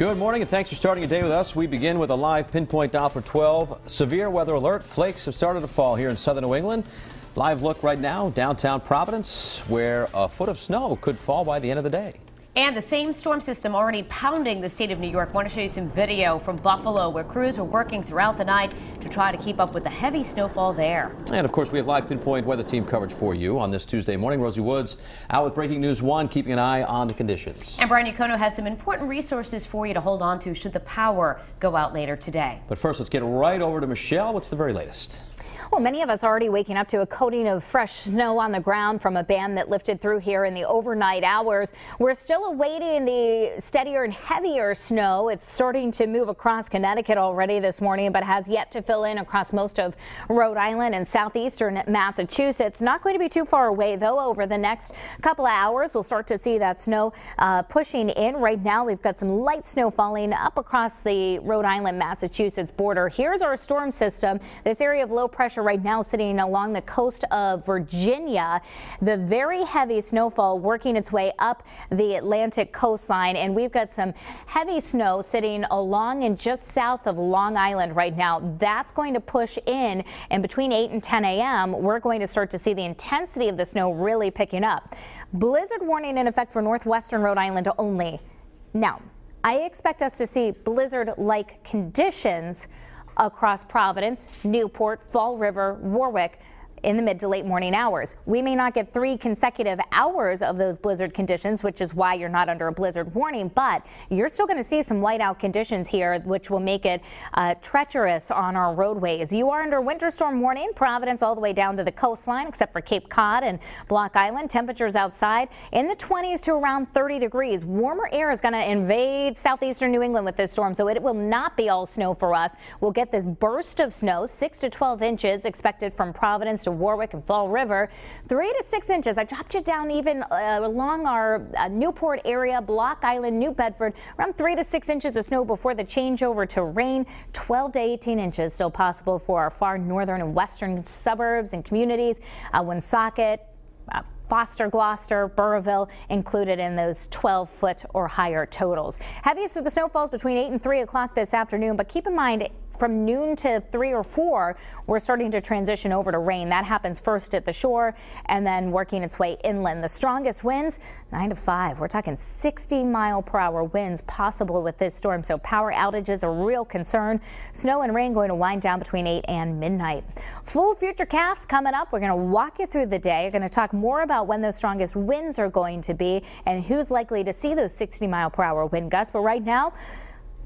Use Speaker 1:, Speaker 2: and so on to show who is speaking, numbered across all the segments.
Speaker 1: Good morning and thanks for starting your day with us. We begin with a live pinpoint Doppler 12 severe weather alert. Flakes have started to fall here in southern New England. Live look right now, downtown Providence, where a foot of snow could fall by the end of the day.
Speaker 2: And the same storm system already pounding the state of New York. I want to show you some video from Buffalo where crews were working throughout the night to try to keep up with the heavy snowfall there.
Speaker 1: And of course, we have live pinpoint weather team coverage for you on this Tuesday morning. Rosie Woods out with Breaking News 1, keeping an eye on the conditions.
Speaker 2: And Brian Yacono has some important resources for you to hold on to should the power go out later today.
Speaker 1: But first, let's get right over to Michelle. What's the very latest?
Speaker 3: Well, many of us already waking up to a coating of fresh snow on the ground from a band that lifted through here in the overnight hours. We're still awaiting the steadier and heavier snow. It's starting to move across Connecticut already this morning, but has yet to fill in across most of Rhode Island and southeastern Massachusetts. Not going to be too far away, though. Over the next couple of hours, we'll start to see that snow pushing in. Right now, we've got some light snow falling up across the Rhode Island-Massachusetts border. Here's our storm system. This area of low pressure right now sitting along the coast of Virginia. The very heavy snowfall working its way up the Atlantic coastline, and we've got some heavy snow sitting along and just south of Long Island right now. That's going to push in, and between 8 and 10 a.m. we're going to start to see the intensity of the snow really picking up. Blizzard warning in effect for northwestern Rhode Island only. Now, I expect us to see blizzard-like conditions across Providence, Newport, Fall River, Warwick in the mid to late morning hours. We may not get 3 consecutive hours of those blizzard conditions, which is why you're not under a blizzard warning, but you're still going to see some whiteout conditions here, which will make it treacherous on our roadways. You are under winter storm warning, Providence all the way down to the coastline, except for Cape Cod and Block Island. Temperatures outside in the 20s to around 30 degrees. Warmer air is going to invade southeastern New England with this storm, so it will not be all snow for us. We'll get this burst of snow, 6 to 12 inches expected from Providence to Warwick and Fall River, 3 to 6 inches. I dropped you down even along our Newport area, Block Island, New Bedford, around 3 to 6 inches of snow before the changeover to rain. 12 to 18 inches still possible for our far northern and western suburbs and communities. Woonsocket, Foster, Gloucester, Burrillville included in those 12-foot or higher totals. Heaviest of the snowfalls between 8 and 3 o'clock this afternoon, but keep in mind from noon to 3 or 4, we're starting to transition over to rain. That happens first at the shore and then working its way inland. The strongest winds, 9 to 5. We're talking 60-mile-per-hour winds possible with this storm, so power outages a real concern. Snow and rain going to wind down between 8 and midnight. Full futurecast coming up. We're going to walk you through the day. We're going to talk more about when those strongest winds are going to be and who's likely to see those 60-mile-per-hour wind gusts. But right now,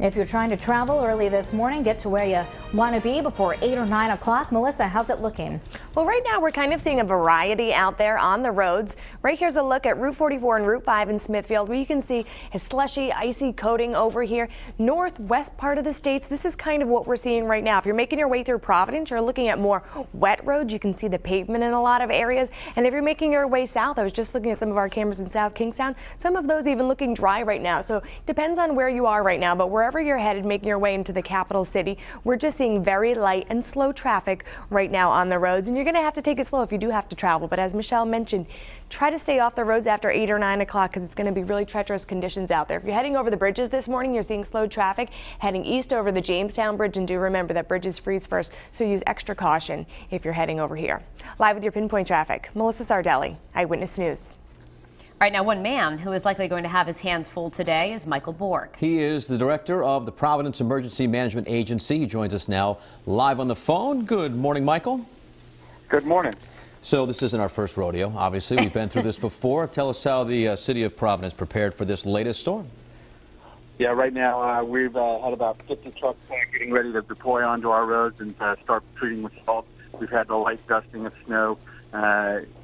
Speaker 3: if you're trying to travel early this morning, get to where you want to be before 8 or 9 o'clock. Melissa, how's it looking?
Speaker 4: Well, right now we're kind of seeing a variety out there on the roads. Right here's a look at Route 44 and Route 5 in Smithfield, where you can see a slushy, icy coating over here. Northwest part of the states, this is kind of what we're seeing right now. If you're making your way through Providence, you're looking at more wet roads. You can see the pavement in a lot of areas. And if you're making your way south, I was just looking at some of our cameras in South Kingstown, some of those even looking dry right now. So depends on where you are right now, but wherever you're headed, making your way into the capital city, we're just seeing very light and slow traffic right now on the roads, and you're going to have to take it slow if you do have to travel. But as Michelle mentioned, try to stay off the roads after 8 or 9 o'clock because it's going to be really treacherous conditions out there. If you're heading over the bridges this morning, you're seeing slow traffic heading east over the Jamestown Bridge, and do remember that bridges freeze first, so use extra caution if you're heading over here. Live with your pinpoint traffic, Melissa Sardelli, Eyewitness News.
Speaker 2: Right now, one man who is likely going to have his hands full today is Michael Bork.
Speaker 1: He is the director of the Providence Emergency Management Agency. He joins us now live on the phone. Good morning, Michael.
Speaker 5: Good morning.
Speaker 1: So this isn't our first rodeo, obviously. We've been through this before. Tell us how the city of Providence prepared for this latest storm.
Speaker 5: Yeah, right now we've had about 50 trucks getting ready to deploy onto our roads and start treating with salt. We've had the light dusting of snow.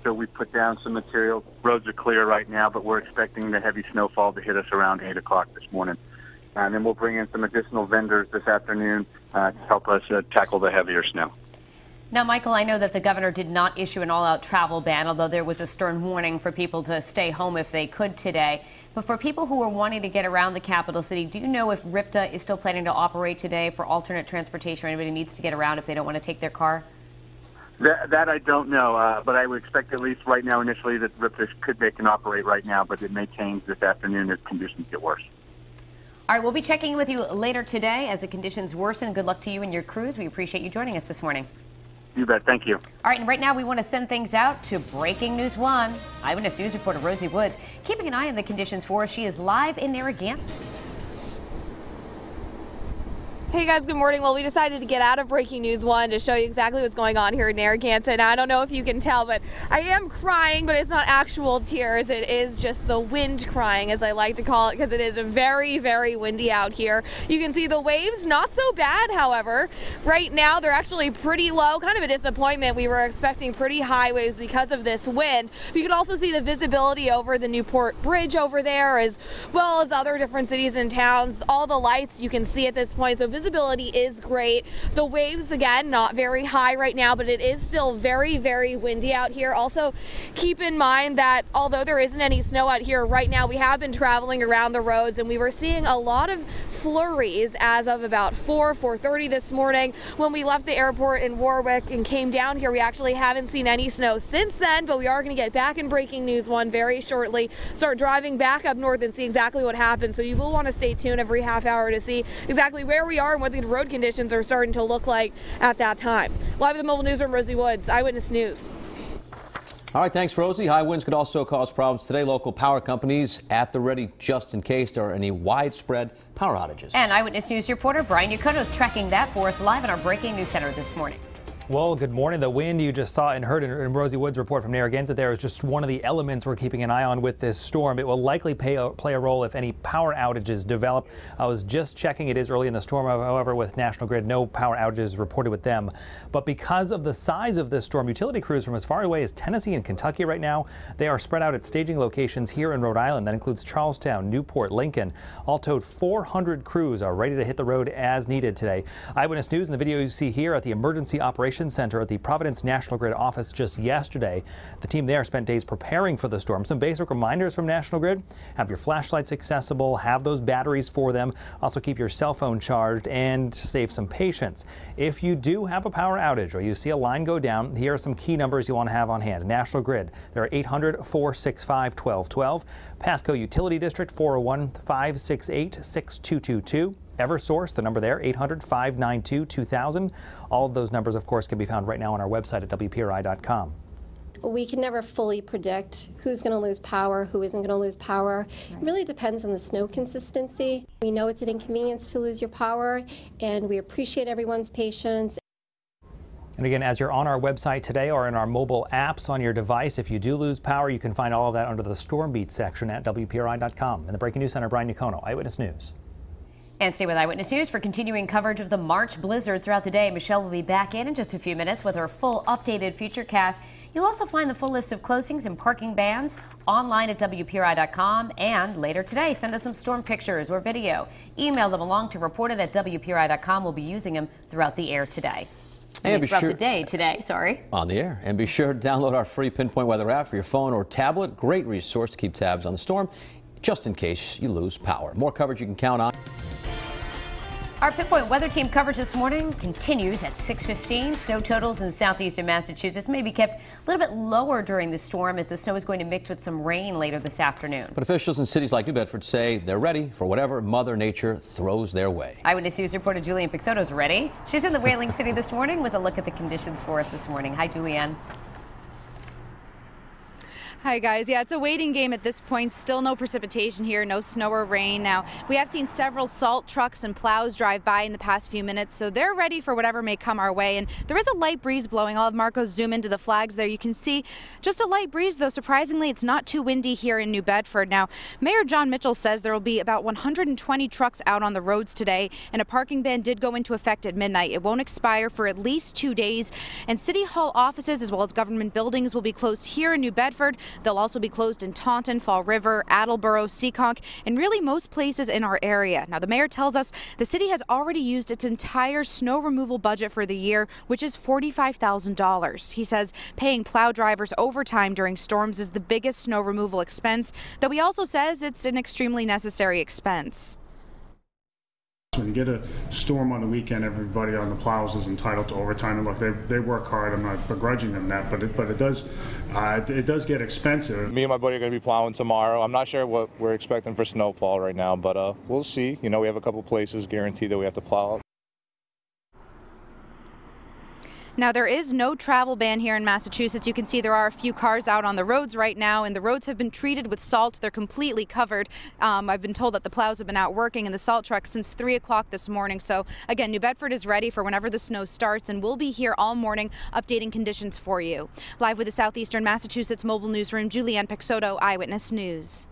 Speaker 5: So we put down some material. Roads are clear right now, but we're expecting the heavy snowfall to hit us around 8 o'clock this morning. And then we'll bring in some additional vendors this afternoon to help us tackle the heavier snow.
Speaker 2: Now, Michael, I know that the governor did not issue an all-out travel ban, although there was a stern warning for people to stay home if they could today. But for people who are wanting to get around the capital city, do you know if RIPTA is still planning to operate today for alternate transportation, or anybody needs to get around if they don't want to take their car?
Speaker 5: That I don't know, but I would expect at least right now initially that RIPTA they can operate right now, but it may change this afternoon as conditions get worse.
Speaker 2: All right, we'll be checking in with you later today as the conditions worsen. Good luck to you and your crews. We appreciate you joining us this morning.
Speaker 5: You bet. Thank you.
Speaker 2: All right, and right now we want to send things out to Breaking News 1. Eyewitness News reporter Rosie Woods keeping an eye on the conditions for us. She is live in Narragansett.
Speaker 6: Hey guys, good morning. Well, we decided to get out of Breaking News 1 to show you exactly what's going on here in Narragansett. Now, I don't know if you can tell, but I am crying, but it's not actual tears. It is just the wind crying, as I like to call it, because it is very, very windy out here. You can see the waves, not so bad, however. Right now, they're actually pretty low, kind of a disappointment. We were expecting pretty high waves because of this wind. You can also see the visibility over the Newport Bridge over there, as well as other different cities and towns. All the lights you can see at this point, so visibility is great. The waves, again, not very high right now, but it is still very, very windy out here. Also, keep in mind that although there isn't any snow out here right now, we have been traveling around the roads and we were seeing a lot of flurries as of about 4:30 this morning. When we left the airport in Warwick and came down here, we actually haven't seen any snow since then, but we are going to get back in Breaking News 1 very shortly, start driving back up north and see exactly what happens. So you will want to stay tuned every half hour to see exactly where we are and what the road conditions are starting to look like at that time. Live at the Mobile Newsroom, Rosie Woods, Eyewitness News.
Speaker 1: All right, thanks, Rosie. High winds could also cause problems today. Local power companies at the ready just in case there are any widespread power outages.
Speaker 2: And Eyewitness News reporter Brian Yukono is tracking that for us live in our Breaking News Center this morning.
Speaker 7: Well, good morning. The wind you just saw and heard in Rosie Woods' report from Narragansett there is just one of the elements we're keeping an eye on with this storm. It will likely play a role if any power outages develop. I was just checking. It is early in the storm, however, with National Grid, no power outages reported with them. But because of the size of this storm, utility crews from as far away as Tennessee and Kentucky right now, they are spread out at staging locations here in Rhode Island. That includes Charlestown, Newport, Lincoln. All told, 400 crews are ready to hit the road as needed today. Eyewitness News in the video you see here at the Emergency Operations Center at the Providence National Grid office just yesterday. The team there spent days preparing for the storm. Some basic reminders from National Grid: have your flashlights accessible, have those batteries for them. Also keep your cell phone charged and save some patience. If you do have a power outage or you see a line go down, here are some key numbers you want to have on hand. National Grid, they're 800-465-1212. Pasco Utility District, 401-568-6222. Eversource, the number there, 800-592-2000. All of those numbers, of course, can be found right now on our website at WPRI.com.
Speaker 8: We can never fully predict who's going to lose power, who isn't going to lose power. It really depends on the snow consistency. We know it's an inconvenience to lose your power, and we appreciate everyone's patience.
Speaker 7: And again, as you're on our website today or in our mobile apps on your device, if you do lose power, you can find all of that under the Storm Beat section at WPRI.com. In the Breaking News Center, Brian Yukono, Eyewitness News.
Speaker 2: And stay with Eyewitness News for continuing coverage of the March blizzard throughout the day. Michelle will be back in just a few minutes with her full updated futurecast. You'll also find the full list of closings and parking bans online at WPRI.com. And later today, send us some storm pictures or video. Email them along to reported@WPRI.com. We'll be using them throughout the air today.
Speaker 1: And
Speaker 2: throughout the day today, sorry.
Speaker 1: On the air. And be sure to download our free Pinpoint Weather app for your phone or tablet. Great resource to keep tabs on the storm, just in case you lose power. More coverage you can count on.
Speaker 2: Our Pinpoint weather team coverage this morning continues at 6:15. Snow totals in southeastern Massachusetts may be kept a little bit lower during the storm as the snow is going to mix with some rain later this afternoon.
Speaker 1: But officials in cities like New Bedford say they're ready for whatever Mother Nature throws their way.
Speaker 2: Eyewitness News reporter Julianne Pixoto is ready. She's in the Whaling City this morning with a look at the conditions for us this morning. Hi, Julianne.
Speaker 9: Hi guys, yeah, it's a waiting game at this point. Still no precipitation here, no snow or rain. Now, we have seen several salt trucks and plows drive by in the past few minutes, so they're ready for whatever may come our way. And there is a light breeze blowing. I'll have Marco zoom into the flags there. You can see just a light breeze, though surprisingly it's not too windy here in New Bedford. Now, Mayor John Mitchell says there will be about 120 trucks out on the roads today, and a parking ban did go into effect at midnight. It won't expire for at least 2 days, and City Hall offices as well as government buildings will be closed here in New Bedford. They'll also be closed in Taunton, Fall River, Attleboro, Seekonk, and really most places in our area. Now, the mayor tells us the city has already used its entire snow removal budget for the year, which is $45,000. He says paying plow drivers overtime during storms is the biggest snow removal expense, though he also says it's an extremely necessary expense.
Speaker 10: When you get a storm on the weekend, everybody on the plows is entitled to overtime. And look, they work hard. I'm not begrudging them that, but it does get expensive.
Speaker 11: Me and my buddy are going to be plowing tomorrow. I'm not sure what we're expecting for snowfall right now, but we'll see. You know, we have a couple places guaranteed that we have to plow.
Speaker 9: Now, there is no travel ban here in Massachusetts. You can see there are a few cars out on the roads right now, and the roads have been treated with salt. They're completely covered. I've been told that the plows have been out working in the salt trucks since 3 o'clock this morning. So, again, New Bedford is ready for whenever the snow starts, and we'll be here all morning updating conditions for you. Live with the Southeastern Massachusetts Mobile Newsroom, Julianne Pixoto, Eyewitness News.